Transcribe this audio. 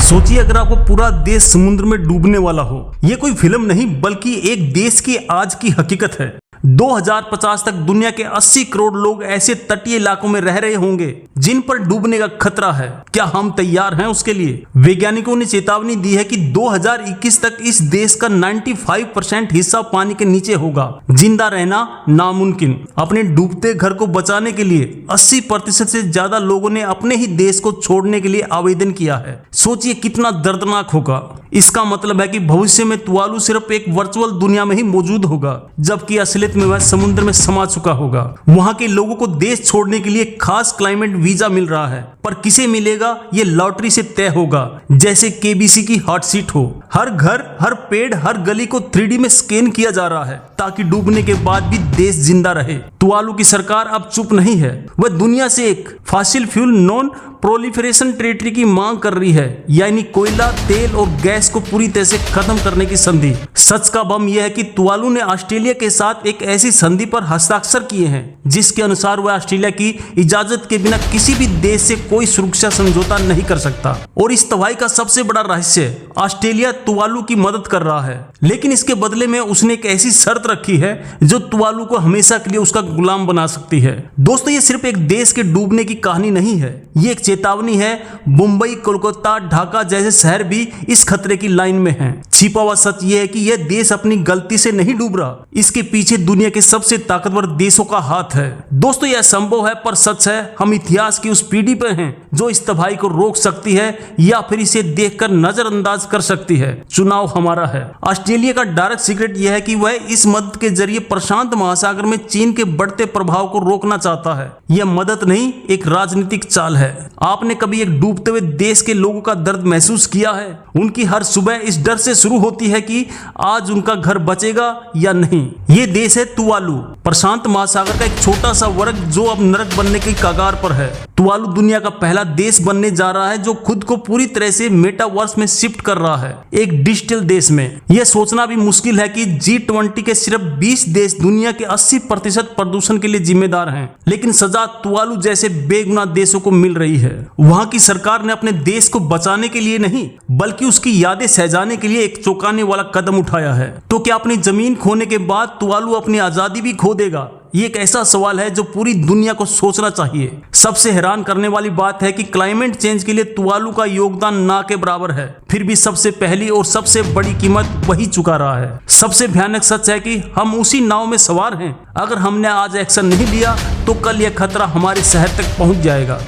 सोचिए अगर आपको पूरा देश समुद्र में डूबने वाला हो। ये कोई फिल्म नहीं बल्कि एक देश की आज की हकीकत है। 2050 तक दुनिया के 80 करोड़ लोग ऐसे तटीय इलाकों में रह रहे होंगे जिन पर डूबने का खतरा है। क्या हम तैयार हैं उसके लिए? वैज्ञानिकों ने चेतावनी दी है कि 2021 तक इस देश का 95% हिस्सा पानी के नीचे होगा। जिंदा रहना नामुमकिन। अपने डूबते घर को बचाने के लिए 80% से ज्यादा लोगों ने अपने ही देश को छोड़ने के लिए आवेदन किया है। सोचिए कितना दर्दनाक होगा। इसका मतलब है कि भविष्य में तुवालू सिर्फ एक वर्चुअल दुनिया में ही मौजूद होगा, जबकि असलियत में वह समुद्र में समा चुका होगा। वहां के लोगों को देश छोड़ने के लिए खास क्लाइमेट वीजा मिल रहा है, पर किसे मिलेगा ये लॉटरी से तय होगा, जैसे केबीसी की हॉट सीट हो। हर घर, हर पेड़, हर गली को 3D में स्कैन किया जा रहा है ताकि डूबने के बाद भी देश जिंदा रहे। तुवालू की सरकार अब चुप नहीं है। वह दुनिया से एक fossil fuel non proliferation territory की मांग कर रही है, यानी कोयला, तेल और गैस को पूरी तरह से खत्म करने की संधि। सच का बम यह है कि तुवालू ने ऑस्ट्रेलिया के साथ एक ऐसी संधि पर हस्ताक्षर किए हैं जिसके अनुसार वह ऑस्ट्रेलिया की इजाजत के बिना किसी भी देश से कोई सुरक्षा समझौता नहीं कर सकता। और इस तबाही का सबसे बड़ा रहस्य, ऑस्ट्रेलिया तुवालू की मदद कर रहा है, लेकिन इसके बदले में उसने एक ऐसी शर्त रखी है जो तुवालू को हमेशा के लिए उसका गुलाम बना सकती है। दोस्तों, ये सिर्फ एक देश के डूबने की कहानी नहीं है, ये एक चेतावनी है। मुंबई, कोलकाता, ढाका जैसे शहर भी इस खतरे की लाइन में हैं। छिपा हुआ सच ये है कि यह देश अपनी गलती से नहीं डूब रहा, इसके पीछे दुनिया के सबसे ताकतवर देशों का हाथ है। दोस्तों, यह संभव है पर सच है, हम इतिहास की उस पीढ़ी पर हैं जो इस तबाही को रोक सकती है या फिर इसे देखकर नजरअंदाज कर सकती है। चुनाव हमारा है। ऑस्ट्रेलिया का डायरेक्ट सीक्रेट यह है कि वह इस मदद के जरिए प्रशांत महासागर में चीन के बढ़ते प्रभाव को रोकना चाहता है। यह मदद नहीं, एक राजनीतिक चाल है। आपने कभी एक डूबते हुए देश के लोगों का दर्द महसूस किया है? उनकी हर सुबह इस डर से शुरू होती है कि आज उनका घर बचेगा या नहीं। ये देश है तुवालू, प्रशांत महासागर का एक छोटा सा वर्ग जो अब नरक बनने की कगार पर है। तुवालू दुनिया का पहला देश बनने जा रहा है जो खुद को पूरी तरह से मेटावर्स में शिफ्ट कर रहा है, एक डिजिटल देश में। यह सोचना भी मुश्किल है कि G20 के सिर्फ 20 देश दुनिया के 80% प्रदूषण के लिए जिम्मेदार हैं, लेकिन सजा तुवालू जैसे बेगुनाह देशों को मिल रही है। वहां की सरकार ने अपने देश को बचाने के लिए नहीं बल्कि उसकी यादें सजाने के लिए एक चौंकाने वाला कदम उठाया है। तो क्या अपनी जमीन खोने के बाद तुवालू अपनी आजादी भी खो देगा? ये एक ऐसा सवाल है जो पूरी दुनिया को सोचना चाहिए। सबसे हैरान करने वाली बात है कि क्लाइमेट चेंज के लिए तुवालू का योगदान ना के बराबर है, फिर भी सबसे पहली और सबसे बड़ी कीमत वही चुका रहा है। सबसे भयानक सच है कि हम उसी नाव में सवार हैं। अगर हमने आज एक्शन नहीं लिया तो कल यह खतरा हमारे शहर तक पहुंच जाएगा।